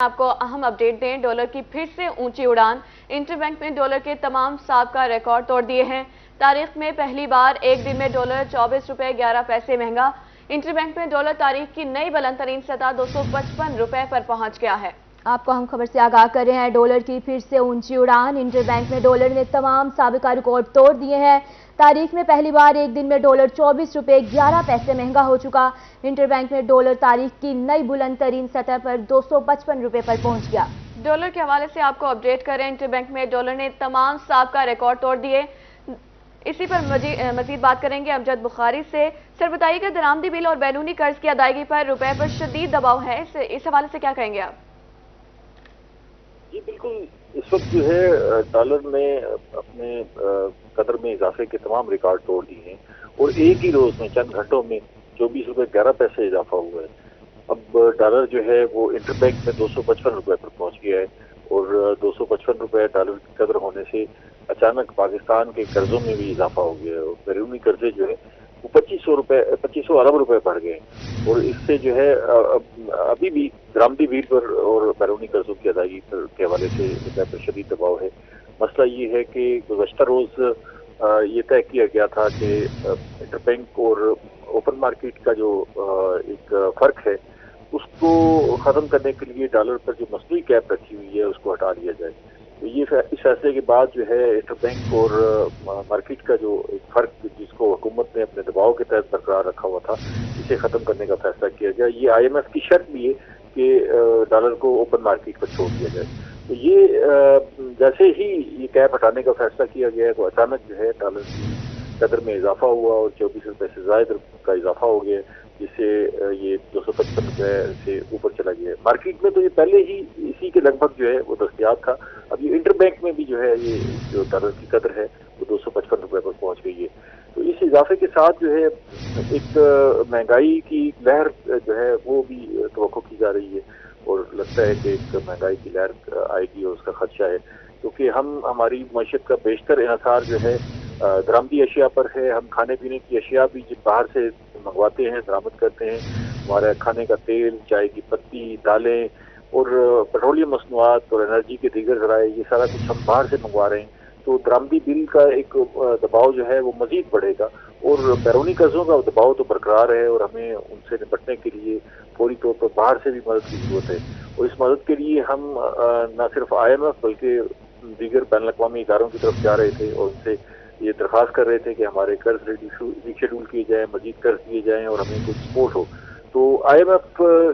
आपको अहम अपडेट दें। डॉलर की फिर से ऊंची उड़ान। इंटरबैंक में डॉलर के तमाम साबिका रिकॉर्ड तोड़ दिए हैं। तारीख में पहली बार एक दिन में डॉलर 24 रुपए 11 पैसे महंगा। इंटरबैंक में डॉलर तारीख की नई बुलंद तरीन सतह 255 रुपए पर पहुंच गया है। आपको हम खबर से आगाह कर रहे हैं। डॉलर की फिर से ऊंची उड़ान। इंटरबैंक में डॉलर ने तमाम साबिका रिकॉर्ड तोड़ दिए हैं। तारीख में पहली बार एक दिन में डॉलर 24 रुपए 11 पैसे महंगा हो चुका। इंटरबैंक में डॉलर तारीख की नई बुलंद तरीन सतह पर 255 रुपए पर पहुंच गया। डॉलर के हवाले से आपको अपडेट करें। इंटरबैंक में डॉलर ने तमाम साबिका रिकॉर्ड तोड़ दिए। इसी पर मजीद बात करेंगे अमजद बुखारी से। सर बताइएगा, दरामदी बिल और बैरूनी कर्ज की अदायगी पर रुपए पर शदीद दबाव है, इस हवाले से क्या कहेंगे आप? जी बिल्कुल, इस वक्त जो है डॉलर ने अपने कदर में इजाफे के तमाम रिकॉर्ड तोड़ दिए हैं और एक ही रोज में चंद घंटों में 24 रुपए 11 पैसे इजाफा हुआ है। अब डॉलर जो है वो इंटरबैंक में 255 रुपए पर पहुंच गया है और 255 रुपए डॉलर की कदर होने से अचानक पाकिस्तान के कर्जों में भी इजाफा हो गया है और बैरूनी कर्जे जो है वो 2500 अरब रुपए बढ़ गए और इससे जो है अभी भी दरामदी बिल पर और बैरूनी कर्जों की अदायगी के हवाले से रुपए पर शदीद दबाव है। मसला ये है कि गुज़श्ता रोज ये तय किया गया था कि इंटरबैंक और ओपन मार्केट का जो एक फर्क है उसको खत्म करने के लिए डॉलर पर जो मसनूई कैप रखी हुई है उसको हटा लिया जाए। तो ये इस फैसले के बाद जो है इंटरबैंक और मार्केट का जो एक फर्क जिसको हुकूमत ने अपने दबाव के तहत बरकरार रखा हुआ था इसे खत्म करने का फैसला किया गया। ये IMF की शर्त भी है कि डॉलर को ओपन मार्केट पर छोड़ दिया जाए। तो ये जैसे ही ये कैप हटाने का फैसला किया गया तो अचानक जो है डॉलर की कदर में इजाफा हुआ और 24 रुपए से ज्यादा का इजाफा हो गया, जिससे ये 255 रुपए से ऊपर चला गया। मार्केट में तो ये पहले ही इसी के लगभग जो है वो दस्तयाब था। अब ये इंटरबैंक में भी जो है ये जो डॉलर की कदर है वो 255 रुपए पर पहुंच गई है। तो इस इजाफे के साथ जो है एक महंगाई की लहर जो है वो भी तवक्को की जा रही है और लगता है कि एक महंगाई की लहर आएगी और उसका खदशा है, क्योंकि हमारी मईशत का बेशतर इन्हसार जो है दरामदी अशिया पर है। हम खाने पीने की अशिया भी बाहर से मंगवाते हैं, दरामद करते हैं। हमारे खाने का तेल, चाय की पत्ती, दालें और पेट्रोलियम मसनूआत और एनर्जी के दीगर ज़राए ये सारा कुछ हम बाहर से मंगवा रहे हैं। तो दरामदी बिल का एक दबाव जो है वो मजीद बढ़ेगा और बैरूनी कर्जों का दबाव तो बरकरार है और हमें उनसे निपटने के लिए फौरी तौर पर बाहर से भी मदद की जरूरत है। और इस मदद के लिए हम न सिर्फ IMF बल्कि दीगर बैन अवी इदारों की तरफ जा रहे थे और उनसे ये दरख्वास्त कर रहे थे कि हमारे कर्ज रिशेड्यूल किए जाएं, मजीद कर्ज दिए जाएं और हमें कुछ सपोर्ट हो। तो IMF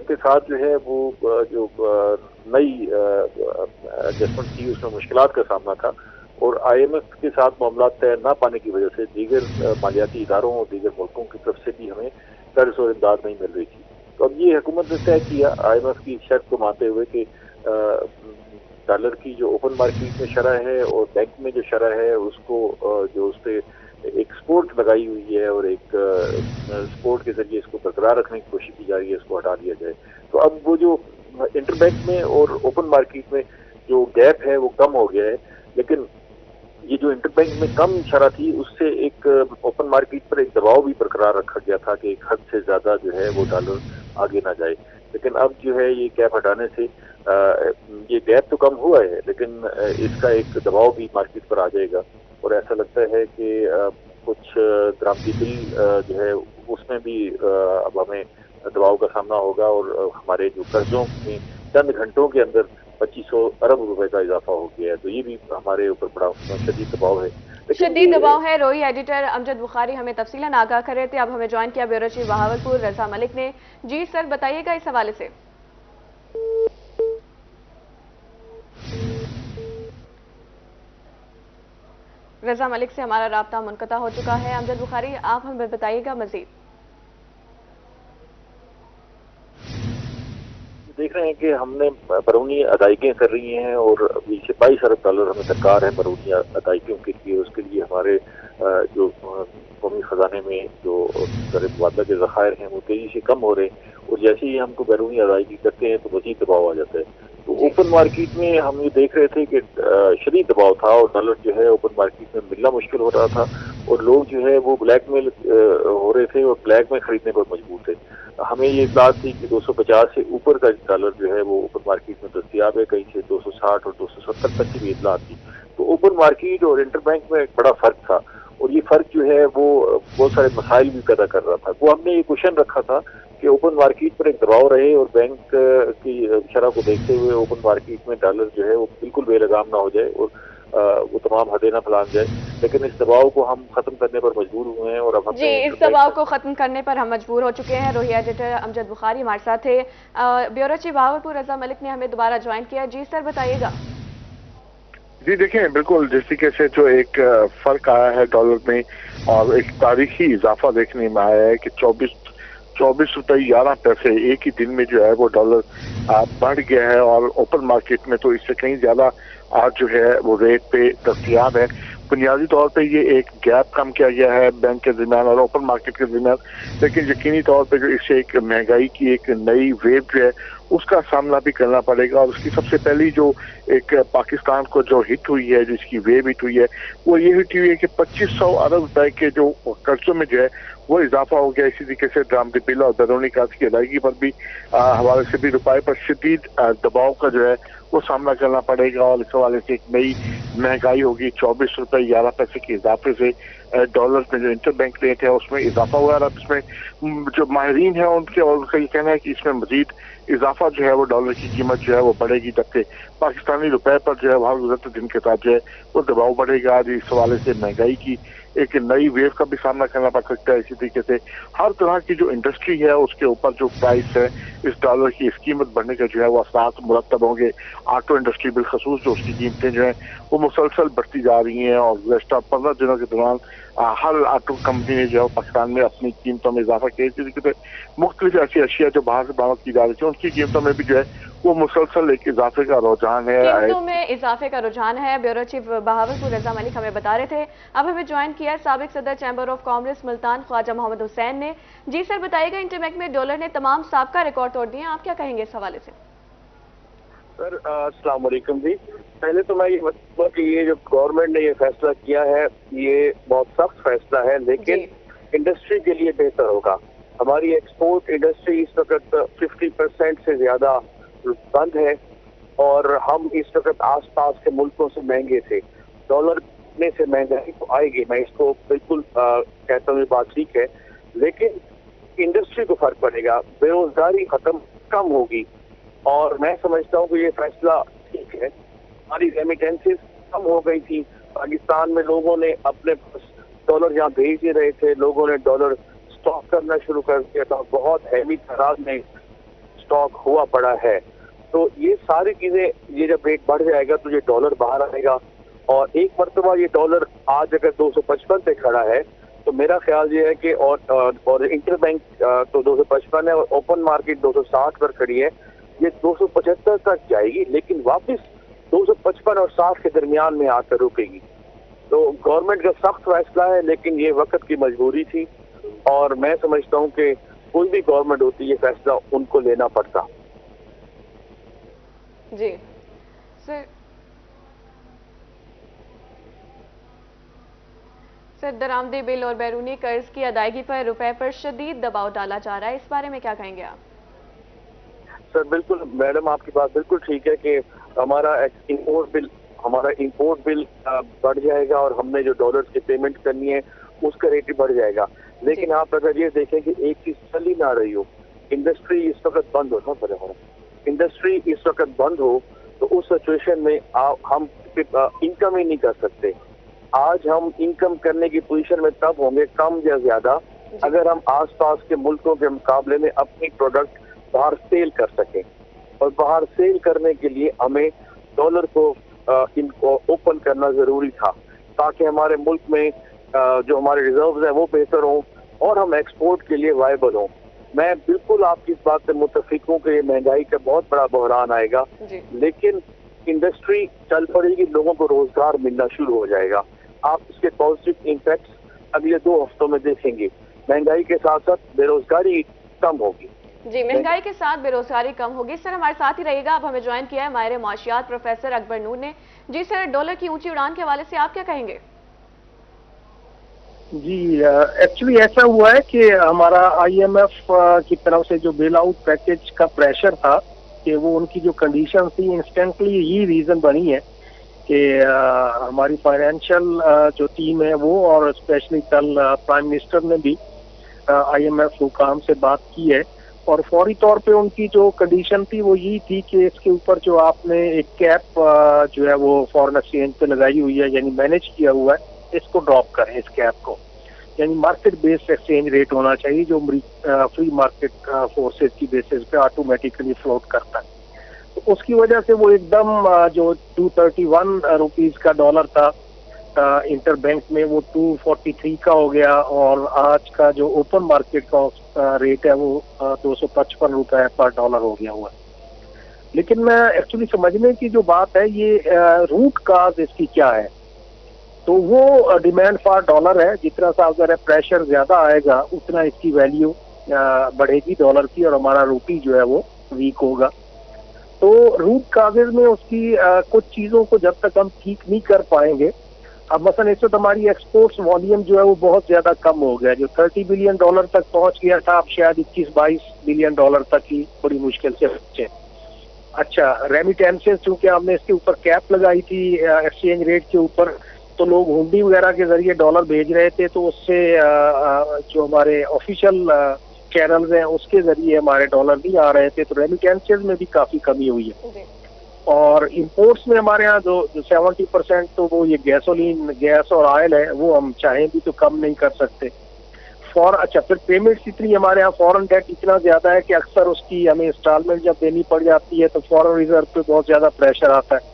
के साथ जो है वो जो नई एडजस्टमेंट थी उसमें मुश्किलात का सामना था और IMF के साथ मामला तय न पाने की वजह से दीगर मालियाती इदारों और दीगर मुल्कों की तरफ से भी हमें कर्ज और इमदाद नहीं मिल रही थी। तो अब ये हुकूमत ने तय किया IMF की शर्त को मानते हुए कि डॉलर की जो ओपन मार्केट में शरह है और बैंक में जो शरह है उसको जो उस पर एक सपोर्ट लगाई हुई है और एक सपोर्ट के जरिए इसको बरकरार रखने की कोशिश की जा रही है, इसको हटा दिया जाए। तो अब वो जो इंटरबैंक में और ओपन मार्केट में जो गैप है वो कम हो गया है, लेकिन ये जो इंटरबैंक में कम शरह थी उससे एक ओपन मार्केट पर एक दबाव भी बरकरार रखा गया था कि एक हद से ज्यादा जो है वो डॉलर आगे ना जाए। लेकिन अब जो है ये कैप हटाने से ये गैप तो कम हुआ है लेकिन इसका एक दबाव भी मार्केट पर आ जाएगा और ऐसा लगता है कि कुछ दरामदी बिल जो है उसमें भी अब हमें दबाव का सामना होगा और हमारे जो कर्जों में चंद घंटों के अंदर 2500 अरब रुपए का इजाफा हो गया है। तो ये भी हमारे ऊपर बड़ा शदीद दबाव है। शदीद दबाव है। रोई एडिटर अमजद बुखारी हमें तफसीलन आगाह कर रहे थे। अब हमें ज्वाइन किया ब्यूरो चीफ बहावलपुर रजा मलिक ने। जी सर बताइएगा इस हवाले से। रजा मलिक से हमारा राब्ता मुनक़ता हो चुका है। अमजद बुखारी आप हमें बताइएगा मजीद। देख रहे हैं कि हमने बैरूनी अदायगियाँ कर रही हैं और अभी से 22 अरब डॉलर हमें सरकार है बैरूनी अदायगियों के लिए। उसके लिए हमारे जो कौमी खजाने में जो मुबादला के ज़खायर हैं वो तेजी से कम हो रहे हैं और जैसे ही हमको बैरूनी अदायगी करते हैं तो मज़ीद दबाव आ जाता है। तो ओपन मार्केट में हम ये देख रहे थे कि शदीद दबाव था और डॉलर जो है ओपन मार्केट में मिलना मुश्किल हो रहा था اور لوگ جو ہے وہ بلیک میل ہو رہے تھے اور بلیک میں خریدنے پر مجبور تھے. ہمیں یہ اطلاعات تھی کہ 250 سے اوپر کا ڈالر جو ہے وہ اوپن مارکیٹ میں دستیاب ہے, کہیں سے 260 اور 270 تک کی بھی اطلاعات تھی. تو اوپن مارکیٹ اور انٹر بینک میں ایک بڑا فرق تھا, اور یہ فرق جو ہے وہ بہت سارے مسائل بھی پیدا کر رہا تھا. وہ ہم نے یہ کوشچن رکھا تھا کہ اوپن مارکیٹ پر ایک دباؤ رہے اور بینک کی شرح کو دیکھتے ہوئے اوپن مارکیٹ میں ڈالر جو ہے وہ بالکل بے لگام نہ ہو جائے اور وہ تمام حدیں نہ پھلانگ جائے. لیکن اس دباؤ کو ہم ختم کرنے پر مجبور ہوئے ہیں, اور اب ہم جی اس دباؤ کو ختم کرنے پر ہم مجبور ہو چکے ہیں. روہی ایڈیٹر امجد بخاری ہمارے ساتھ تھے. بیورو چیف بہاولپور رضا ملک نے ہمیں دوبارہ جوائن کیا. جی سر بتائیے گا. جی دیکھیں, بالکل جس طریقے سے جو ایک فرق آیا ہے ڈالر میں اور ایک تاریخی اضافہ دیکھنے میں آیا ہے کہ 24 روپے 11 پیسے ایک ہی دن میں جو ہے وہ ڈالر بڑھ گیا ہے, اور اوپن مارکیٹ میں تو اس سے کہیں زیادہ آج جو ہے وہ ریٹ پہ دستیاب ہے. بنیادی طور پہ یہ ایک گیپ کم کیا گیا ہے بینک کے درمیان اور اوپن مارکیٹ کے درمیان, لیکن یقینی طور پہ جو اس سے ایک مہنگائی کی ایک نئی ویو جو ہے اس کا سامنا بھی کرنا پڑے گا. اور اس کی سب سے پہلی جو ایک پاکستان کو جو ہٹ ہوئی ہے, جس کی ویو ہٹ ہوئی ہے, وہ یہ ہٹ ہوئی ہے کہ 2500 ارب روپے کے جو قرضوں میں جو ہے وہ اضافہ ہو گیا. اسی طریقے سے درآمدی بل اور بیرونی قرض کی ادائیگی پر بھی حوالے سے بھی روپے پر شدید دباؤ کا جو ہے وہ سامنا کرنا پڑے گا, اور اس حوالے سے ایک نئی مہنگائی ہوگی. 24 روپے 11 پیسے کے اضافے سے ڈالر میں جو انٹر بینک ریٹ ہے اس میں اضافہ ہوا, اور اب اس میں جو ماہرین ہیں ان کے اور ان کا یہ کہنا ہے کہ اس میں مزید اضافہ جو ہے وہ ڈالر کی قیمت جو ہے وہ بڑھے گی, جبکہ پاکستانی روپے پر جو ہے وہ گزرتے دن کے ساتھ جو ہے وہ دباؤ بڑھے گا. اس حوالے سے مہنگائی کی ایک نئی ویو کا بھی سامنا کرنا پڑ سکتا ہے. اسی طریقے سے ہر طرح کی جو انڈسٹری ہے اس کے اوپر جو پرائس ہے اس ڈالر کی اس قیمت بڑھنے کا جو ہے وہ اثرات مرتب ہوں گے. آٹو انڈسٹری بالخصوص جو اس کی قیمتیں جو ہیں وہ مسلسل بڑھتی جا رہی ہیں, اور گزشتہ 15 دنوں کے دوران ہر آٹو کمپنی نے جو ہے پاکستان میں اپنی قیمتوں میں اضافہ کیا. اسی طریقے سے مختلف ایسی اشیاء جو باہر سے برآمد کی جا رہی تھی ان کی قیمتوں میں بھی جو ہے وہ مسلسل ایک اضافے کا رجحان ہے. قیمتوں میں اضافے کا رجحان ہے. بیورو چیف بہاولپور رضا ملک ہمیں بتا رہے تھے. اب ہمیں جوائن کیا سابق صدر چیمبر آف کامرس ملتان خواجہ محمد حسین نے. جی سر بتائیے گا, انٹر بینک میں ڈالر نے تمام سابقہ ریکارڈ توڑ دیے ہیں, آپ کیا کہیں گے اس حوالے سے؟ سر السلام علیکم. جی پہلے تو میں یہ بتاؤں کہ یہ جو گورنمنٹ نے یہ فیصلہ کیا ہے یہ بہت سخت فیصلہ ہے, لیکن انڈسٹری کے لیے بہتر ہوگا. ہماری ایکسپورٹ انڈسٹری اس وقت 50% سے زیادہ بند ہے, اور ہم اس وقت آس پاس کے ملکوں سے مہنگے تھے. ڈالر میں سے مہنگائی تو آئے گی, میں اس کو بالکل کہتا ہوں یہ بات ٹھیک ہے, لیکن انڈسٹری کو فرق پڑے گا, بے روزگاری کم ہوگی, اور میں سمجھتا ہوں کہ یہ فیصلہ ٹھیک ہے. ہماری ریمیٹنسز کم ہو گئی تھی. پاکستان میں لوگوں نے اپنے ڈالر یہاں بھیج دے رہے تھے, لوگوں نے ڈالر اسٹاک کرنا شروع کر دیا تھا, بہت ہیوی تعداد میں اسٹاک ہوا پڑا ہے. تو یہ ساری چیزیں, یہ جب ریٹ بڑھ جائے گا تو یہ ڈالر باہر آئے گا, اور ایک مرتبہ یہ ڈالر آج اگر 255 پہ کھڑا ہے تو میرا خیال یہ ہے کہ اور انٹر بینک تو 255 ہے اور اوپن مارکیٹ 260 پر کھڑی ہے, یہ 275 تک جائے گی, لیکن واپس 255 اور 60 کے درمیان میں آ کر رکے گی. تو گورنمنٹ کا سخت فیصلہ ہے, لیکن یہ وقت کی مجبوری تھی, اور میں سمجھتا ہوں کہ کوئی بھی گورنمنٹ ہوتی یہ فیصلہ ان کو لینا پڑتا. جی سر درآمدی بل اور بیرونی قرض کی ادائیگی پر روپے پر شدید دباؤ ڈالا جا رہا ہے, اس بارے میں کیا کہیں گے آپ؟ سر بالکل میڈم, آپ کی بات بالکل ٹھیک ہے کہ ہمارا امپورٹ بل بڑھ جائے گا, اور ہم نے جو ڈالرز کی پیمنٹ کرنی ہے اس کا ریٹ بھی بڑھ جائے گا. لیکن آپ اگر یہ دیکھیں کہ ایک چیز چل ہی نہ رہی ہو, انڈسٹری اس وقت بند ہو, انڈسٹری اس وقت بند ہو تو اس سچویشن میں ہم انکم ہی نہیں کر سکتے. آج ہم انکم کرنے کی پوزیشن میں تب ہوں گے, کم یا زیادہ, اگر ہم آس پاس کے ملکوں کے مقابلے میں اپنی پروڈکٹ باہر سیل کر سکیں. اور باہر سیل کرنے کے لیے ہمیں ڈالر کو ان کو اوپن کرنا ضروری تھا, تاکہ ہمارے ملک میں جو ہمارے ریزروز ہیں وہ بہتر ہوں اور ہم ایکسپورٹ کے لیے وائبل ہوں. میں بالکل آپ کی اس بات سے متفق ہوں کہ یہ مہنگائی کا بہت بڑا بحران آئے گا, لیکن انڈسٹری چل پڑے گی, لوگوں کو روزگار ملنا شروع ہو جائے گا. آپ اس کے پازیٹیو امپیکٹس اگلے 2 ہفتوں میں دیکھیں گے. مہنگائی کے ساتھ ساتھ بے روزگاری کم ہوگی. جی مہنگائی کے ساتھ بے روزگاری کم ہوگی. سر ہمارے ساتھ ہی رہے گا, اب ہمیں جوائن کیا ہے ماہر معاشیات پروفیسر اکبر نور نے. جی سر ڈالر کی اونچی اڑان کے حوالے سے آپ کیا کہیں گے؟ जी, एक्चुअली ऐसा हुआ है कि हमारा IMF की तरफ से जो बेल आउट पैकेज का प्रेशर था कि वो उनकी जो कंडीशन थी, इंस्टेंटली यही रीजन बनी है कि हमारी फाइनेंशियल जो टीम है वो, और स्पेशली कल प्राइम मिनिस्टर ने भी IMF हुकाम से बात की है, और फौरी तौर पे उनकी जो कंडीशन थी वो यही थी कि इसके ऊपर जो आपने एक कैप जो है वो फॉरेन एक्सचेंज पे लगाई हुई है, यानी मैनेज किया हुआ है, इसको ड्रॉप करें, इस कैप को। यानी मार्केट बेस्ड एक्सचेंज रेट होना चाहिए जो फ्री मार्केट फोर्सेज की बेसिस पे ऑटोमेटिकली फ्लोट करता है। तो उसकी वजह से वो एकदम जो 231 रुपीज का डॉलर था इंटर बैंक में, वो 243 का हो गया, और आज का जो ओपन मार्केट का रेट है वो 255 रुपए पर डॉलर हो गया हुआ है। लेकिन मैं एक्चुअली समझने की जो बात है, ये रूट काज इसकी क्या है, तो वो डिमांड फॉर डॉलर है। जितना सा अगर प्रेशर ज्यादा आएगा उतना इसकी वैल्यू बढ़ेगी डॉलर की, और हमारा रूपी जो है वो वीक होगा। तो रूट काजेज में उसकी कुछ चीजों को जब तक हम ठीक नहीं कर पाएंगे, अब मसलन इस वक्त हमारी एक्सपोर्ट्स वॉल्यूम जो है वो बहुत ज्यादा कम हो गया, जो 30 बिलियन डॉलर तक पहुंच गया था, अब शायद 21-22 बिलियन डॉलर तक ही बड़ी मुश्किल से पहुंचे। अच्छा, रेमिटेंसेस चूंकि हमने इसके ऊपर कैप लगाई थी एक्सचेंज रेट के ऊपर, तो लोग हुंडी वगैरह के जरिए डॉलर भेज रहे थे, तो उससे जो हमारे ऑफिशियल चैनल्स हैं उसके जरिए हमारे डॉलर नहीं आ रहे थे, तो रेमिटेंसेस में भी काफी कमी हुई है। और इंपोर्ट्स में हमारे यहाँ जो 70% तो वो ये गैसोलीन, गैस और ऑयल है, वो हम चाहें भी तो कम नहीं कर सकते। अच्छा, फिर पेमेंट्स इतनी हमारे यहाँ, फॉरेन डेट इतना ज्यादा है कि अक्सर उसकी हमें इंस्टॉलमेंट जब देनी पड़ जाती है तो फॉरेन रिजर्व पे बहुत ज्यादा प्रेशर आता है।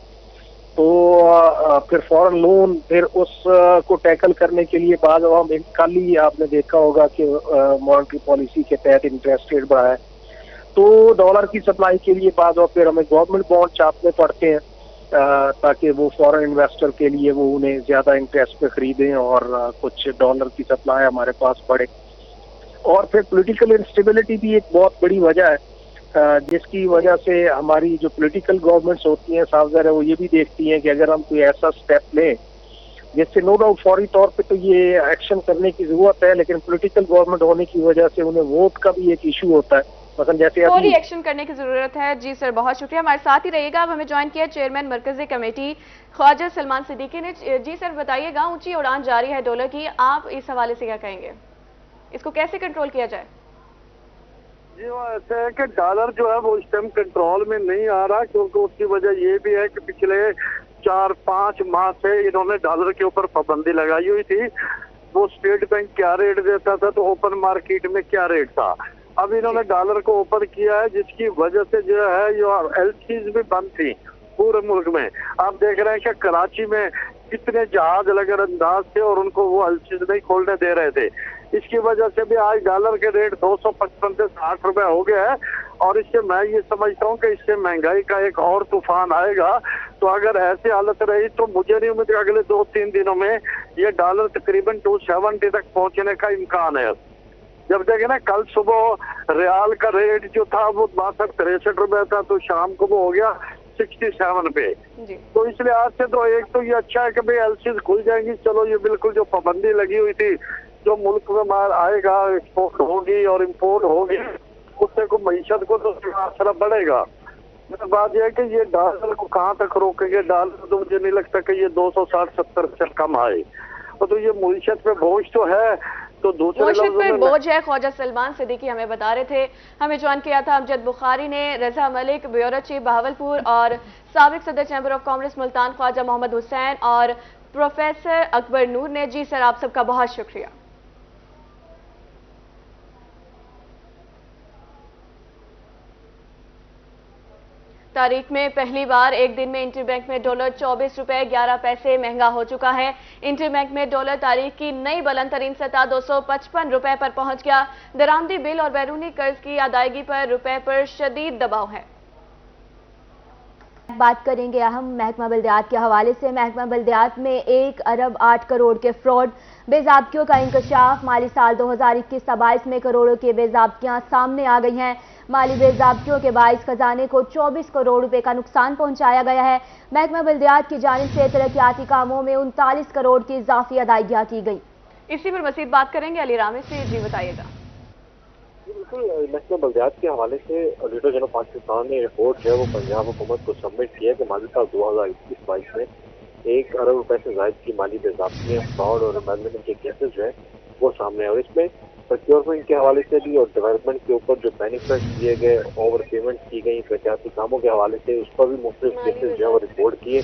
तो फिर फॉरेन लोन, फिर उस को टैकल करने के लिए बाद हम कल ही आपने देखा होगा कि मॉनेटरी पॉलिसी के तहत इंटरेस्ट रेट बढ़ाया, तो डॉलर की सप्लाई के लिए बाद और फिर हमें गवर्नमेंट बॉन्ड छापने पड़ते हैं ताकि वो फॉरेन इन्वेस्टर के लिए वो उन्हें ज्यादा इंटरेस्ट पे खरीदें और कुछ डॉलर की सप्लाई हमारे पास बढ़े। और फिर पॉलिटिकल इंस्टेबिलिटी भी एक बहुत बड़ी वजह है जिसकी वजह से हमारी जो पॉलिटिकल गवर्नमेंट्स होती हैं साफ ज़ाहिर है वो ये भी देखती हैं कि अगर हम कोई ऐसा स्टेप लें जिससे नो डाउट फौरी तौर पे तो ये एक्शन करने की जरूरत है, लेकिन पॉलिटिकल गवर्नमेंट होने की वजह से उन्हें वोट का भी एक इशू होता है। मतलब जैसे फौरी एक्शन करने की जरूरत है। जी सर, बहुत शुक्रिया, हमारे साथ ही रहिएगा। अब हमें ज्वाइन किया चेयरमैन मरकजी कमेटी ख्वाजा सलमान सिद्दीकी ने। जी सर बताइएगा, ऊंची उड़ान जारी है डॉलर की, आप इस हवाले से क्या कहेंगे, इसको कैसे कंट्रोल किया जाए? जी वो ऐसा है कि डॉलर जो है वो इस टाइम कंट्रोल में नहीं आ रहा, क्योंकि उसकी वजह ये भी है कि पिछले 4-5 माह से इन्होंने डॉलर के ऊपर पाबंदी लगाई हुई थी। वो स्टेट बैंक क्या रेट देता था तो ओपन मार्केट में क्या रेट था। अब इन्होंने डॉलर को ओपन किया है जिसकी वजह से जो है जो एलसीज भी बंद थी पूरे मुल्क में। आप देख रहे हैं कि कराची में कितने जहाज लगे अंदाज थे और उनको वो एलसीज नहीं खोलने दे रहे थे। इसकी वजह से भी आज डॉलर के रेट 255 से 60 रुपए हो गया है। और इससे मैं ये समझता हूँ कि इससे महंगाई का एक और तूफान आएगा। तो अगर ऐसी हालत रही तो मुझे नहीं उम्मीद अगले 2-3 दिनों में ये डॉलर तकरीबन 270 तक पहुंचने का इम्कान है। जब देखे ना कल सुबह रियाल का रेट जो था वो 62-63 रुपए था, तो शाम को वो हो गया 67 पे। तो इसलिए आज से तो एक तो ये अच्छा है कि भाई एलसीज खुल जाएंगी। चलो ये बिल्कुल जो पाबंदी लगी हुई थी जो मुल्क में माल आएगा एक्सपोर्ट होगी और इम्पोर्ट होगी उससे को मईशत को तो असर बढ़ेगा। बात यह है कि ये डॉलर को कहाँ तक रोकेंगे। डॉलर तो मुझे नहीं लगता कि ये 260-70 से कम आए। तो ये मईशत पे बोझ तो है, तो दूसरे मईशत पे बोझ है। ख्वाजा सलमान सिद्दीकी हमें बता रहे थे। हमें ज्वाइन किया था अमजद बुखारी ने, रजा मलिक ब्यूरो चीफ बहावलपुर और साबिक सदर chamber of commerce Multan Khwaja Muhammad Hussain और प्रोफेसर अकबर नूर ने। जी सर, आप सबका बहुत शुक्रिया। तारीख में पहली बार एक दिन में इंटरबैंक में डॉलर 24 रुपए 11 पैसे महंगा हो चुका है। इंटरबैंक में डॉलर तारीख की नई बुलंद तरीन सतह 255 रुपए पर पहुंच गया। दरामदी बिल और बैरूनी कर्ज की अदायगी पर रुपए पर शदीद दबाव है। बात करेंगे अहम महकमा बल्दियात के हवाले से। महकमा बल्दियात में 1 अरब 8 करोड़ के फ्रॉड बेज़ाब्तियों का इंकशाफ। माली साल 2021-22 में करोड़ों की बेज़ाब्तियां सामने आ गई हैं। माली बेज़ाब्तियों के बाइस खजाने को 24 करोड़ रुपए का नुकसान पहुंचाया गया है। महकमा बल्दियात की जानिब से तरक्याती कामों में 39 करोड़ की इजाफी अदायगियां की गई। इसी पर मजीद बात करेंगे अली रामे से, जी बताइएगा। बिल्कुल, महकमा बल्दियात के हवाले से ऑडिटर जनरल पाकिस्तान ने रिपोर्ट जो है वो पंजाब हुकूमत को सबमिट किया कि माली साल 2021-22 में 1 अरब रुपए से ज्यादा की माली बेज़ाब्तियाँ, फ्रॉड और एम्बेजमेंट के केसेस जो है वो सामने आए, और इसमें प्रोक्योरमेंट के हवाले से भी और डेवलपमेंट के ऊपर जो बेनिफिट दिए गए, ओवर पेमेंट की गई प्रत्याशी कामों के हवाले से उस पर भी मुख्तलिफ केसेस जो है वो रिपोर्ट किए।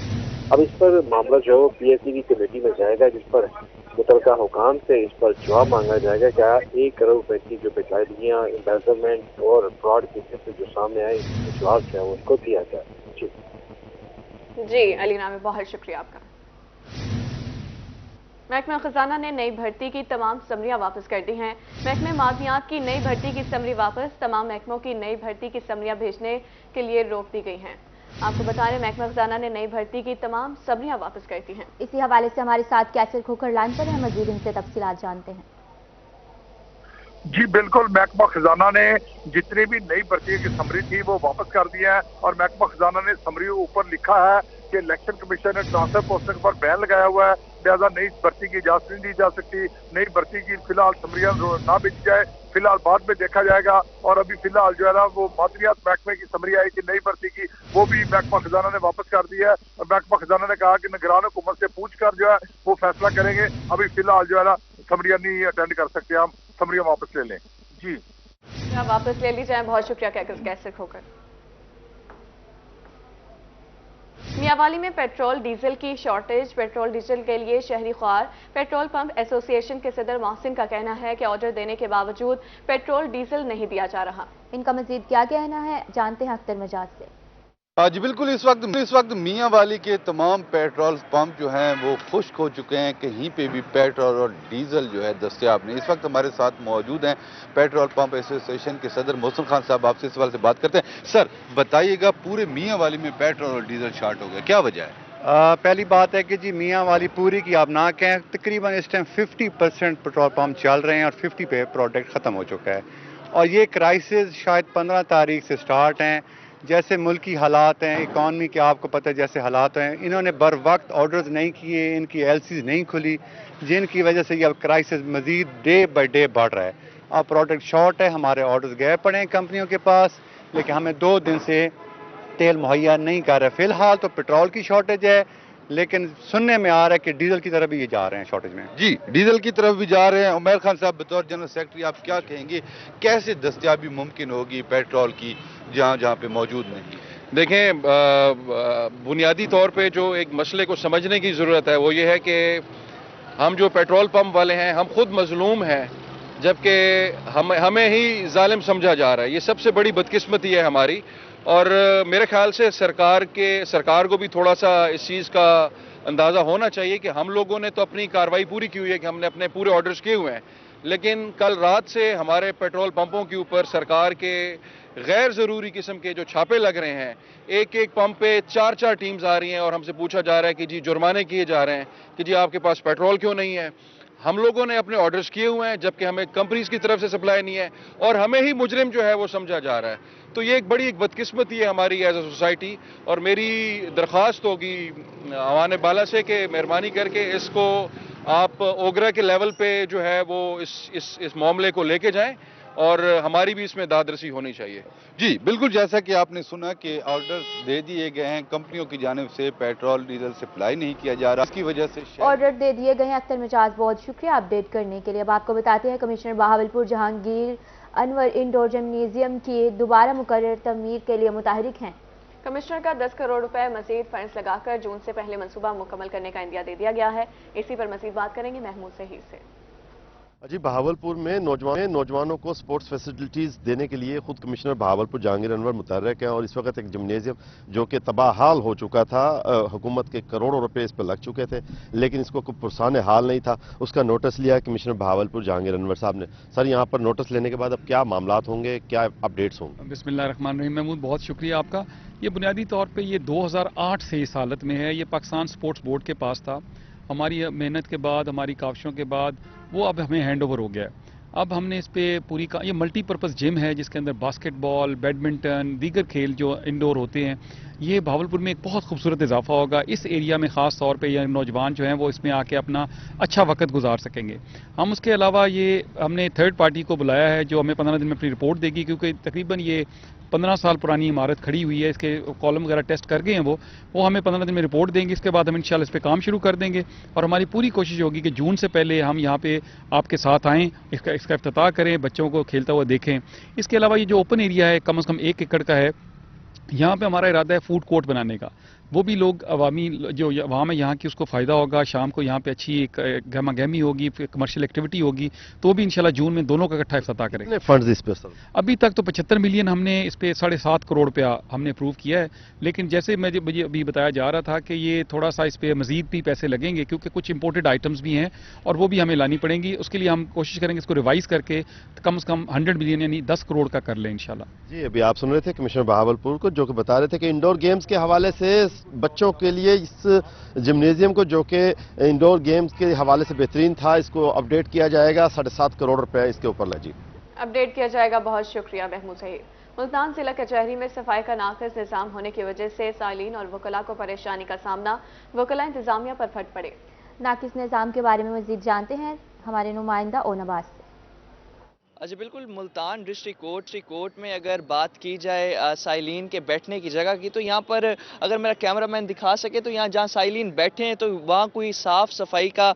अब इस पर मामला जो है वो PSC की कमेटी में जाएगा, जिस पर मुतलका हुकाम से इस पर जवाब मांगा जाएगा क्या 1 करोड़ रुपए की जो बेकायदगियाँ, एम्बेजमेंट और फ्रॉड के केसेस जो सामने आए, इसका जवाब जो है वो उनको दिया जाए। जी अली रामे, बहुत शुक्रिया आपका। महकमा खजाना ने नई भर्ती की तमाम समरियां वापस कर दी हैं। महकमे मादनियात की नई भर्ती की समरी वापस, तमाम महकमों की नई भर्ती की समरियां भेजने के लिए रोक दी गई हैं। आपको बता रहे महकमा खजाना ने नई भर्ती की तमाम समरियां वापस कर दी हैं। इसी हवाले से हमारे साथ कैसर खोखर लाइन पर है, मजीद इनसे तफसीलात जानते हैं। जी बिल्कुल, महकमा खजाना ने जितनी भी नई भर्ती की समरी थी वो वापस कर दी है, और महकमा खजाना ने समरी ऊपर लिखा है कि इलेक्शन कमीशन ने ट्रांसफर पोस्टिंग पर बैन लगाया हुआ है, लिहाजा नई भर्ती की इजाजत नहीं दी जा सकती। नई भर्ती की फिलहाल समरियां ना भेजी जाए, फिलहाल बाद में देखा जाएगा। और अभी फिलहाल जो है ना वो मादनियात महकमे की समरी आई थी नई भर्ती की, वो भी महकमा खजाना ने वापस कर दी है, और महकमा खजाना ने कहा कि निगरान हुकूमत से पूछ कर जो है वो फैसला करेंगे। अभी फिलहाल जो है ना समरियां नहीं अटेंड कर सकते, हम समरियां वापस ले लें। जी वापस ले ली जाए, बहुत शुक्रिया कैसर खोखर। मियांवाली में पेट्रोल डीजल की शॉर्टेज, पेट्रोल डीजल के लिए शहरी ख्वार। पेट्रोल पंप एसोसिएशन के सदर मोहसिन का कहना है कि ऑर्डर देने के बावजूद पेट्रोल डीजल नहीं दिया जा रहा। इनका मजीद क्या कहना है, जानते हैं अख्तर मजाज से। जी बिल्कुल, इस वक्त मियांवाली के तमाम पेट्रोल पंप जो हैं वो खुश्क हो चुके हैं, कहीं पे भी पेट्रोल और डीजल जो है दस्तयाब नहीं। इस वक्त हमारे साथ मौजूद हैं पेट्रोल पंप एसोसिएशन के सदर मोहसिन खान साहब, आपसे इस सवाल से बात करते हैं। सर बताइएगा, पूरे मियांवाली में पेट्रोल और डीजल शॉर्ट हो गया, क्या वजह है? पहली बात है कि जी मियांवाली पूरी की आप ना कहें, तकरीबन इस टाइम 50% पेट्रोल पंप चल रहे हैं और 50 पे प्रोडक्ट ख़त्म हो चुका है, और ये क्राइसिस शायद 15 तारीख से स्टार्ट हैं। जैसे मुल्की हालात हैं, इकॉनमी के आपको पता है जैसे हालात हैं, इन्होंने बर वक्त ऑर्डर्स नहीं किए, इनकी LCs नहीं खुली, जिनकी वजह से ये अब क्राइसिस मजीद डे बाय डे बढ़ रहा है। अब प्रोडक्ट शॉर्ट है, हमारे ऑर्डर्स गए पड़े हैं कंपनियों के पास, लेकिन हमें 2 दिन से तेल मुहैया नहीं कर रहे। फिलहाल तो पेट्रोल की शॉर्टेज है, लेकिन सुनने में आ रहा है कि डीजल की तरफ भी ये जा रहे हैं शॉर्टेज में। जी डीजल की तरफ भी जा रहे हैं। उमर खान साहब, बतौर जनरल सेक्रेटरी आप क्या कहेंगे, कैसे दस्तयाबी मुमकिन होगी पेट्रोल की जहाँ जहाँ पे मौजूद नहीं? देखें, बुनियादी तौर पे जो एक मसले को समझने की ज़रूरत है वो ये है कि हम जो पेट्रोल पंप वाले हैं हम खुद मजलूम हैं, जबकि हमें ही जालिम समझा जा रहा है। ये सबसे बड़ी बदकिस्मती है हमारी, और मेरे ख्याल से सरकार को भी थोड़ा सा इस चीज़ का अंदाज़ा होना चाहिए कि हम लोगों ने तो अपनी कार्रवाई पूरी की हुई है कि हमने अपने पूरे ऑर्डर्स किए हुए हैं, लेकिन कल रात से हमारे पेट्रोल पंपों के ऊपर सरकार के गैर ज़रूरी किस्म के जो छापे लग रहे हैं। एक एक पंप पे 4-4 टीम्स आ रही हैं और हमसे पूछा जा रहा है कि जी जुर्माने किए जा रहे हैं कि जी आपके पास पेट्रोल क्यों नहीं है। हम लोगों ने अपने ऑर्डर्स किए हुए हैं, जबकि हमें कंपनीज की तरफ से सप्लाई नहीं है, और हमें ही मुजरिम जो है वो समझा जा रहा है। तो ये एक बड़ी बदकिस्मती है हमारी एज ए सोसाइटी, और मेरी दरख्वास्त होगी आवान बाला से कि मेहरबानी करके इसको आप ओगरा के लेवल पे जो है वो इस मामले को लेके जाएं, और हमारी भी इसमें दादरसी होनी चाहिए। जी बिल्कुल, जैसा कि आपने सुना कि ऑर्डर्स दे दिए गए हैं, कंपनियों की जानिब से पेट्रोल डीजल सप्लाई नहीं किया जा रहा, इसकी वजह से ऑर्डर दे दिए गए हैं। अख्तर मिजाज, बहुत शुक्रिया अपडेट करने के लिए। अब आपको बताते हैं commissioner Bahawalpur Jahangir Anwar indoor gymnasium की दोबारा मुकर्रर तमीर के लिए मुतहरिक हैं। कमिश्नर का 10 करोड़ रुपए मजीद फंड्स लगाकर जून से पहले मंसूबा मुकम्मल करने का इंदिया दे दिया गया है। इसी पर मजीद बात करेंगे महमूद सहीर से। जी बहावलपुर में नौजवानों को स्पोर्ट्स फैसिलिटीज देने के लिए खुद कमिश्नर बहावलपुर जहांगीर अनवर मुतहर्रिक हैं, और इस वक्त एक जिम्नेजियम जो कि तबाहाल हो चुका था, हुकूमत के करोड़ों रुपए इस पर लग चुके थे, लेकिन इसको कोई पुरसाने हाल नहीं था। उसका नोटिस लिया कमिश्नर बहावलपुर जहांगीर अनवर साहब ने। सर, यहाँ पर नोटिस लेने के बाद अब क्या मामलात होंगे, क्या अपडेट्स होंगे? बिस्मिल्लाहिर्रहमानिर्रहीम। महमूद, बहुत शुक्रिया आपका। ये बुनियादी तौर पर ये 2008 से इस हालत में है। ये पाकिस्तान स्पोर्ट्स बोर्ड के पास था। हमारी मेहनत के बाद, हमारी काविशों के बाद वो अब हमें हैंड ओवर हो गया है। अब हमने इस पे ये मल्टी पर्पज़ जिम है जिसके अंदर बास्केटबॉल, बैडमिंटन, दीगर खेल जो इंडोर होते हैं, ये भावलपुर में एक बहुत खूबसूरत इजाफा होगा। इस एरिया में ख़ास तौर पे ये नौजवान जो हैं वो इसमें आके अपना अच्छा वक्त गुजार सकेंगे। हम उसके अलावा ये हमने थर्ड पार्टी को बुलाया है जो हमें 15 दिन में अपनी रिपोर्ट देगी, क्योंकि तकरीबन ये 15 साल पुरानी इमारत खड़ी हुई है, इसके कॉलम वगैरह टेस्ट कर गए हैं वो हमें 15 दिन में रिपोर्ट देंगे। इसके बाद हम इंशाल्लाह इस पे काम शुरू कर देंगे और हमारी पूरी कोशिश होगी कि जून से पहले हम यहाँ पे आपके साथ आएँ, इसका इफ्तिताह करें, बच्चों को खेलता हुआ देखें। इसके अलावा ये जो ओपन एरिया है कम से कम 1 एकड़ का है, यहाँ पे हमारा इरादा है फूड कोर्ट बनाने का। वो भी लोग अवामी जो वहाँ में यहाँ की उसको फ़ायदा होगा, शाम को यहाँ पे अच्छी एक गहमा गहमी होगी, कमर्शियल एक्टिविटी होगी, तो भी इंशाल्लाह जून में दोनों का इकट्ठा इफ्तिताह करेंगे। फंड्स इस पे सर अभी तक तो 75 मिलियन हमने इस पे 7.5 करोड़ रुपया हमने अप्रूव किया है, लेकिन जैसे मुझे अभी बताया जा रहा था कि ये थोड़ा सा इस पे मजीद भी पैसे लगेंगे, क्योंकि कुछ इंपोर्टेड आइटम्स भी हैं और वो भी हमें लानी पड़ेंगी। उसके लिए हम कोशिश करेंगे इसको रिवाइज करके कम से कम 100 मिलियन यानी 10 करोड़ का कर लें इंशाल्लाह। जी, अभी आप सुन रहे थे कमिश्नर बहावलपुर को, जो कि बता रहे थे कि इंडोर गेम्स के हवाले से बच्चों के लिए इस जिम्नेजियम को, जो कि इंडोर गेम्स के हवाले से बेहतरीन था, इसको अपडेट किया जाएगा। 7.5 करोड़ रुपए इसके ऊपर लगी अपडेट किया जाएगा। बहुत शुक्रिया महमूद सहीद। मुल्तान जिला कचहरी में सफाई का नाक़िस निज़ाम होने की वजह से साइलिन और वकला को परेशानी का सामना, वकला इंतजामिया पर फट पड़े। नाक़िस निज़ाम के बारे में मज़ीद जानते हैं हमारे नुमाइंदा ओन अब्बास से। अच्छा, बिल्कुल मुल्तान डिस्ट्रिक्ट कोर्ट में अगर बात की जाए साइलिन के बैठने की जगह की, तो यहाँ पर अगर मेरा कैमरामैन दिखा सके तो यहाँ जहाँ साइलिन बैठे हैं तो वहाँ कोई साफ़ सफाई का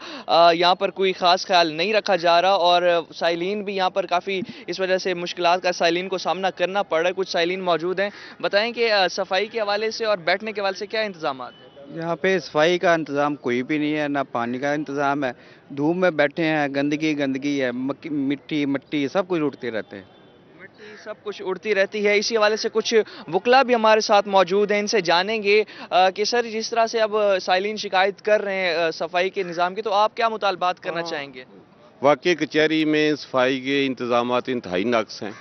यहाँ पर कोई ख़ास ख्याल नहीं रखा जा रहा और साइलिन भी यहाँ पर काफ़ी इस वजह से मुश्किलात का साइलिन को सामना करना पड़ रहा है। कुछ साइलिन मौजूद हैं, बताएँ कि सफाई के हवाले से और बैठने के हवाले से क्या इंतजाम हैं? यहाँ पे सफाई का इंतज़ाम कोई भी नहीं है, ना पानी का इंतज़ाम है। धूप में बैठे हैं, गंदगी है, मिट्टी सब कुछ उड़ते रहते हैं। मिट्टी सब कुछ उड़ती रहती है। इसी हवाले से कुछ वकला भी हमारे साथ मौजूद हैं, इनसे जानेंगे कि सर जिस तरह से अब साइलिन शिकायत कर रहे हैं सफाई के निज़ाम की, तो आप क्या मुतालबात करना चाहेंगे? वाकई कचहरी में सफाई के इंतजामात इंतहाई नाक़िस हैं।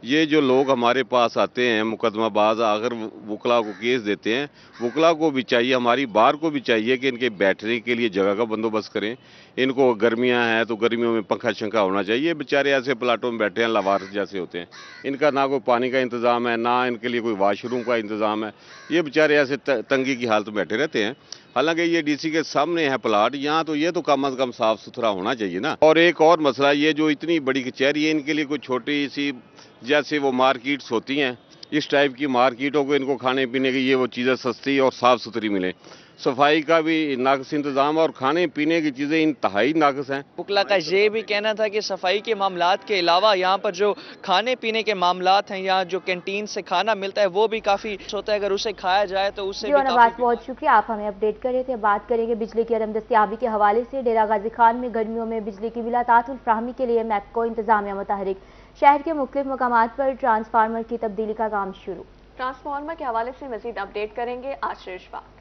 ये जो लोग हमारे पास आते हैं मुकदमाबाज, अगर वकला को केस देते हैं, वकला को भी चाहिए, हमारी बार को भी चाहिए कि इनके बैठने के लिए जगह का बंदोबस्त करें। इनको गर्मियां हैं तो गर्मियों में पंखा शंखा होना चाहिए। बेचारे ऐसे प्लाटों में बैठे हैं, लावारिस जैसे होते हैं। इनका ना कोई पानी का इंतज़ाम है, ना इनके लिए कोई वाशरूम का इंतज़ाम है। ये बेचारे ऐसे तंगी की हालत में बैठे रहते हैं। हालांकि ये डीसी के सामने है प्लाट, यहाँ तो ये तो कम से कम साफ सुथरा होना चाहिए ना। और एक और मसला, ये जो इतनी बड़ी कचहरी है, इनके लिए कोई छोटी सी जैसे वो मार्केट्स होती हैं, इस टाइप की मार्केटों को इनको खाने पीने की ये वो चीज़ें सस्ती और साफ़ सुथरी मिले। सफाई का भी नाक़िस इंतज़ाम और खाने पीने की चीज़ें इंतहाई नाक़िस हैं। वकला का ये भी कहना था कि सफाई के मामलात के अलावा यहाँ पर जो खाने पीने के मामलात हैं, यहाँ जो कैंटीन से खाना मिलता है वो भी काफ़ी होता है, अगर उसे खाया जाए तो उससे भी काफ़ी। बहुत शुक्रिया, आप हमें अपडेट कर रहे थे। बात करेंगे बिजली की अदम दस्तियाबी के हवाले से। डेरा गाजी खान में गर्मियों में बिजली की बिला तातुल फ्राहमी के लिए मैपको इंतजामिया मुतहरिक। शहर के मुख्तलिफ मकामात पर ट्रांसफार्मर की तब्दीली का काम शुरू। ट्रांसफार्मर के हवाले से मजीद अपडेट करेंगे आशीष बाग।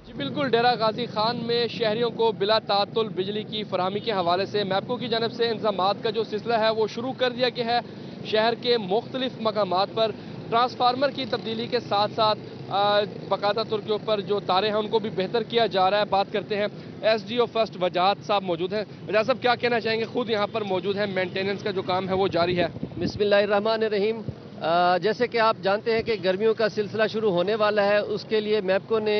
जी बिल्कुल, डेरा गाजी खान में शहरियों को बिला तातुल बिजली की फराहमी के हवाले से मैपको की जानब से इंतजामात का जो सिलसिला है वो शुरू कर दिया गया है। शहर के मुख्तलिफ मकामात पर ट्रांसफार्मर की तब्दीली के साथ साथ बाकायदा तौर के ऊपर जो तारे हैं उनको भी बेहतर किया जा रहा है। बात करते हैं SDO फर्स्ट वजाहत साहब मौजूद हैं। वजाहत साहब क्या कहना चाहेंगे? खुद यहाँ पर मौजूद है, मेंटेनेंस का जो काम है वो जारी है। बिस्मिल्लाहिर्रहमानिर्रहीम। जैसे कि आप जानते हैं कि गर्मियों का सिलसिला शुरू होने वाला है, उसके लिए मैपको ने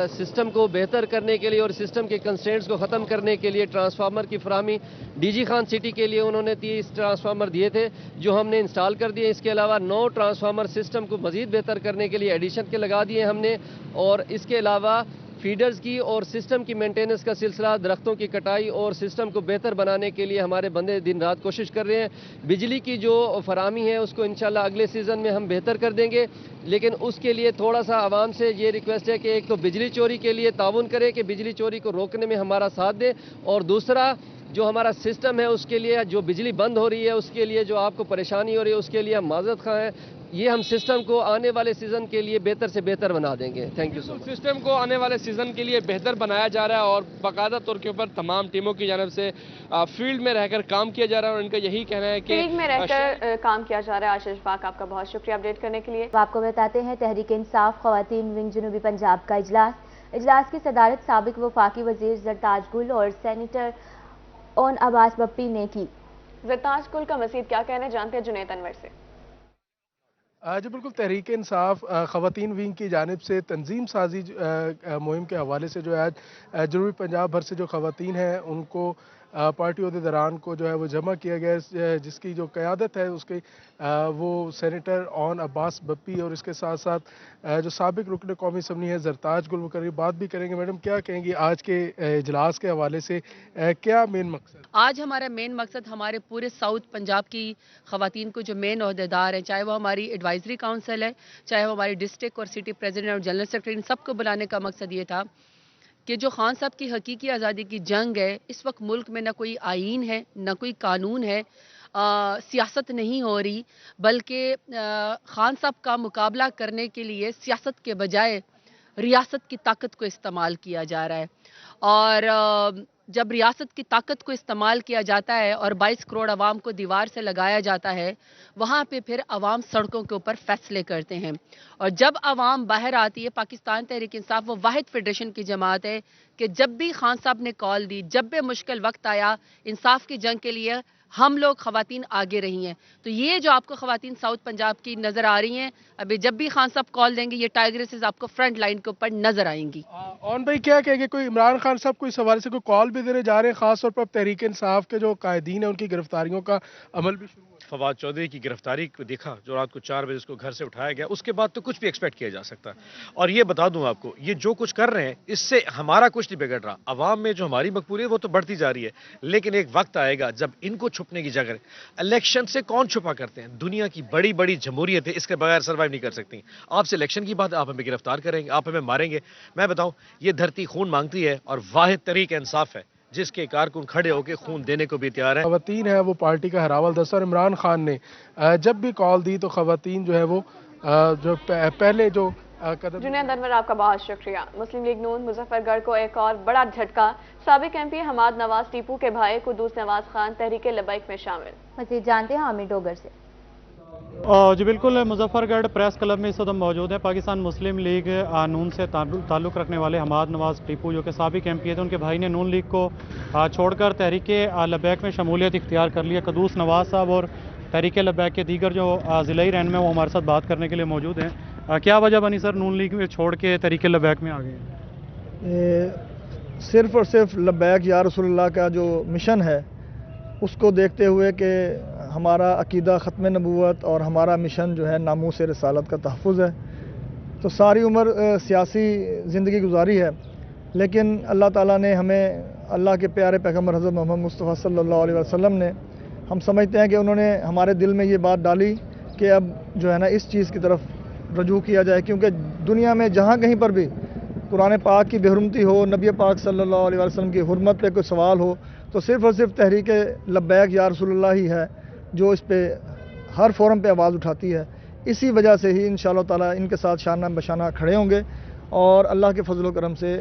सिस्टम को बेहतर करने के लिए और सिस्टम के कंस्ट्रेंट्स को ख़त्म करने के लिए ट्रांसफार्मर की फराहमी DG खान सिटी के लिए उन्होंने 30 ट्रांसफार्मर दिए थे जो हमने इंस्टॉल कर दिए। इसके अलावा 9 ट्रांसफार्मर सिस्टम को मज़ीद बेहतर करने के लिए एडिशन के लगा दिए हमने। और इसके अलावा फीडर्स की और सिस्टम की मेंटेनेंस का सिलसिला, दरख्तों की कटाई और सिस्टम को बेहतर बनाने के लिए हमारे बंदे दिन रात कोशिश कर रहे हैं। बिजली की जो फराहमी है उसको इंशाल्लाह अगले सीज़न में हम बेहतर कर देंगे, लेकिन उसके लिए थोड़ा सा आवाम से ये रिक्वेस्ट है कि एक तो बिजली चोरी के लिए ताउन करें कि बिजली चोरी को रोकने में हमारा साथ दें, और दूसरा जो हमारा सिस्टम है उसके लिए जो बिजली बंद हो रही है उसके लिए जो आपको परेशानी हो रही है उसके लिए हम माजरत खा हैं। ये हम सिस्टम को आने वाले सीज़न के लिए बेहतर से बेहतर बना देंगे। Thank you so much. System को आने वाले सीज़न के लिए बेहतर बनाया जा रहा है और बाकायदा तौर के ऊपर तमाम टीमों की जानब से फील्ड में रहकर काम किया जा रहा है और इनका यही कहना है कि फील्ड में रहकर काम किया जा रहा है। आशीष बाग, आपका बहुत शुक्रिया अपडेट करने के लिए। आपको बताते हैं तहरीक इंसाफ ख़वातीन विंग जनूबी पंजाब का इजलास की सदारत साबिक वफाकी वजीर जरताज गुल और सैनिटर ओन अब्बास बप्पी ने की। ज़रताज कुल का मज़ीद क्या कहना है, जानते हैं जुनैद अनवर से। जी बिल्कुल, तहरीक इंसाफ ख़वातीन विंग की जानिब से तंजीम साजी मुहिम के हवाले से जो है आज जनूबी पंजाब भर से जो ख़वातीन हैं उनको पार्टी अहदेदारान को जो है वो जमा किया गया है, जिसकी जो क़यादत है उसकी वो सेनेटर ऑन अब्बास बप्पी और इसके साथ साथ जो साबिक रुकन कौमी असम्बली है ज़रताज गुल मुकर्री बात भी करेंगे। मैडम, क्या कहेंगी आज के इजलास के हवाले से, क्या मेन मकसद? आज हमारा मेन मकसद हमारे पूरे साउथ पंजाब की ख़वातीन को जो मेन अहदेदार हैं, चाहे वो हमारी एडवाइजरी काउंसिल है, चाहे वो हमारी डिस्ट्रिक्ट और सिटी प्रेसिडेंट और जनरल सेक्रेटरी, इन सबको बुलाने का मकसद ये था कि जो खान साहब की हकीकी आज़ादी की जंग है, इस वक्त मुल्क में ना कोई आईन है, ना कोई कानून है, सियासत नहीं हो रही, बल्कि खान साहब का मुकाबला करने के लिए सियासत के बजाय रियासत की ताकत को इस्तेमाल किया जा रहा है। और जब रियासत की ताकत को इस्तेमाल किया जाता है और 22 करोड़ आवाम को दीवार से लगाया जाता है, वहाँ पे फिर आवाम सड़कों के ऊपर फैसले करते हैं। और जब आवाम बाहर आती है, पाकिस्तान तहरीक इंसाफ वो वाहिद फेडरेशन की जमात है कि जब भी खान साहब ने कॉल दी, जब भी मुश्किल वक्त आया इंसाफ की जंग के लिए, हम लोग ख़वातीन आगे रही हैं। तो ये जो आपको ख़वातीन साउथ पंजाब की नज़र आ रही हैं, अभी जब भी खान साहब कॉल देंगे, ये टाइग्रेसेस आपको फ्रंट लाइन के ऊपर नज़र आएंगी। ऑन भाई, क्या कहेंगे, कोई इमरान खान साहब को इस हवाले से कोई कॉल भी देने जा रहे हैं, खासतौर पर तहरीक इंसाफ के जो कायदीन हैं उनकी गिरफ्तारियों का अमल भी शुरू? फवाद चौधरी की गिरफ्तारी को देखा, जो रात को 4 बजे उसको घर से उठाया गया, उसके बाद तो कुछ भी एक्सपेक्ट किया जा सकता है। और ये बता दूं आपको, ये जो कुछ कर रहे हैं इससे हमारा कुछ नहीं बिगड़ रहा। अवाम में जो हमारी मकबूलियत वो तो बढ़ती जा रही है, लेकिन एक वक्त आएगा जब इनको छुपने की जगह, इलेक्शन से कौन छुपा करते हैं, दुनिया की बड़ी बड़ी जमहूरियत है, इसके बगैर सर्वाइव नहीं कर सकती। आपसे इलेक्शन की बात, आप हमें गिरफ्तार करेंगे, आप हमें मारेंगे। मैं बताऊं, ये धरती खून मांगती है और वाहिद तरीका इंसाफ है जिसके कारकुन खड़े होकर खून देने को भी तैयार है। ख़वातीन है वो पार्टी का हरावल दस्ता, और इमरान खान ने जब भी कॉल दी तो ख़वातीन जो है वो जो पहले जो कदम। जुनैद अनवर, आपका बहुत शुक्रिया। मुस्लिम लीग नून मुजफ्फरगढ़ को एक और बड़ा झटका, साबिक एमपी हमाद नवाज टीपू के भाई कुद्दूस नवाज खान तहरीक लबैक में शामिल। मज़ीद जानते हैं आमिर डोगर से। जी बिल्कुल, मुजफ्फरगढ़ प्रेस क्लब में इस वक्त मौजूद है। पाकिस्तान मुस्लिम लीग नून से ताल्लुक़ रखने वाले हमाद नवाज टीपू, जो कि साबिक एमपी थे, उनके भाई ने नून लीग को छोड़कर तहरीक लबैक में शमूलियत इख्तियार कर लिया। कुद्दूस नवाज साहब और तहरीक लबैक के दीगर जो ज़िलाई रहनुमा वो हमारे साथ बात करने के लिए मौजूद हैं। क्या वजह बनी सर, नून लीग में छोड़ के तहरीक लबैक में आ गए? सिर्फ़ और सिर्फ लबैक या रसूलुल्लाह का जो मिशन है उसको देखते हुए कि हमारा अकीदा ख़त्म नबूवत और हमारा मिशन जो है नामूस रिसालत का तहफ़्फ़ुज़ है, तो सारी उम्र सियासी ज़िंदगी गुजारी है। लेकिन अल्लाह ताला ने हमें, अल्लाह के प्यारे पैगम्बर हज़रत मोहम्मद मुस्तफ़ा सल्लल्लाहु अलैहि वसल्लम ने, हम समझते हैं कि उन्होंने हमारे दिल में ये बात डाली कि अब जो है ना इस चीज़ की तरफ रजू किया जाए, क्योंकि दुनिया में जहाँ कहीं पर भी कुरान पाक की बेहुरमती हो, नबी पाक सल्लल्लाहु अलैहि वसल्लम की हुर्मत पे कोई सवाल हो, तो सिर्फ़ और सिर्फ तहरीक लब्बैक या रसूलुल्लाह ही है जो इस पे हर फोरम पे आवाज़ उठाती है। इसी वजह से ही इंशाअल्लाह ताला इनके साथ शाना बशाना खड़े होंगे और अल्लाह के फजल करम से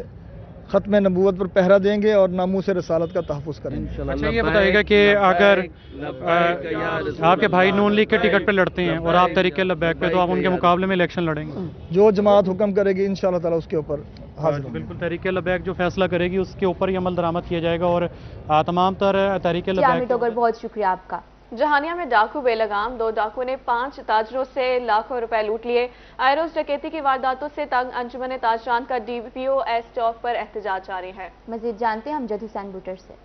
ख़त्म नबूवत पर पहरा देंगे और नामूस रिसालत का तहफ़्फ़ुज़ करेंगे। अच्छा, ये बताइएगा कि अगर आपके भाई नून लीग के टिकट पे लड़ते हैं और आप तहरीक लबैक पे, तो आप उनके मुकाबले में इलेक्शन लड़ेंगे? जो जमात हुक्म करेगी इंशाअल्लाह ताला उसके ऊपर हाजिर होंगे। बिल्कुल, तहरीक लबैक जो फैसला करेगी उसके ऊपर ही अमल दरामद किया जाएगा। और तमाम तर तहरीक लबैक। बहुत शुक्रिया आपका। जहानिया में डाकू बेलगाम, 2 डाकुओं ने 5 ताजरों से लाखों रुपए लूट लिए। आयरोज डकैती की वारदातों से तंग अंजुमन ताजरान का DPO चौक पर एहतजाज जारी है। मजीद जानते हैं अमजद हुसैन बुटर से।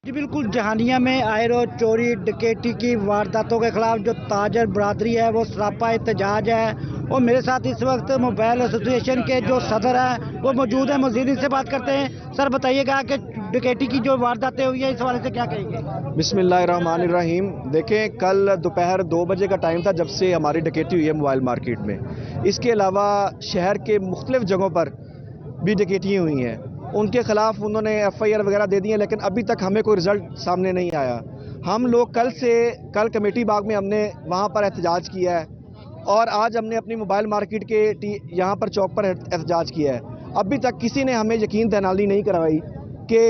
जी बिल्कुल, जहानिया में आयरोज चोरी डकैती की वारदातों के खिलाफ जो ताजर बरादरी है वो सरापा एहतजाज है। और मेरे साथ इस वक्त मोबाइल एसोसिएशन के जो सदर हैं वो मौजूद हैं, मज़ीद इनसे बात करते हैं। सर बताइएगा कि डकैती की जो वारदातें हुई है इस हवाले से क्या कहेंगे? बिस्मिल्लाहिर्रहमानिर्रहीम। देखें, कल दोपहर 2 बजे का टाइम था जब से हमारी डकैती हुई है मोबाइल मार्केट में। इसके अलावा शहर के मुख्तलिफ जगहों पर भी डकैतियाँ हुई हैं। उनके खिलाफ उन्होंने FIR वगैरह दे दी है, लेकिन अभी तक हमें कोई रिजल्ट सामने नहीं आया। हम लोग कल कमेटी बाग में हमने वहाँ पर एहतजाज किया है और आज हमने अपनी मोबाइल मार्केट के यहाँ पर चौक पर एहतजाज किया है। अभी तक किसी ने हमें यकीन दहनाली नहीं करवाई कि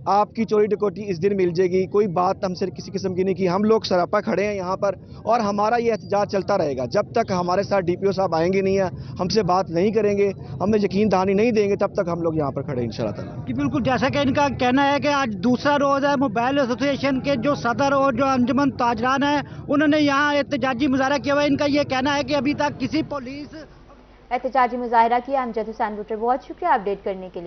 آپ کی چوری ڈکوٹی اس دن مل جائے گی. کوئی بات ہم سے کسی قسم کی نہیں کی. ہم لوگ سراپا کھڑے ہیں یہاں پر اور ہمارا یہ احتجاج چلتا رہے گا جب تک ہمارے ساتھ ڈی پی او صاحب آئیں گے نہیں ہیں, ہم سے بات نہیں کریں گے, ہمیں یقین دہانی نہیں دیں گے, تب تک ہم لوگ یہاں پر کھڑے ہیں انشاءاللہ تعالی. جی بالکل, جیسا کہ ان کا کہنا ہے کہ آج دوسرا روز ہے. موبائل ایسوسی ایشن کے جو صدر اور جو انجمن تاجران ہیں انہوں نے یہاں احتجاجی مظاہرہ کیا ہوا ہے. ان کا یہ کہنا ہے کہ ابھی تک کسی پولیس احتجاجی مظاہرہ کیا. امجد حسین بٹ بہت شکریہ اپڈیٹ کرنے کے لیے.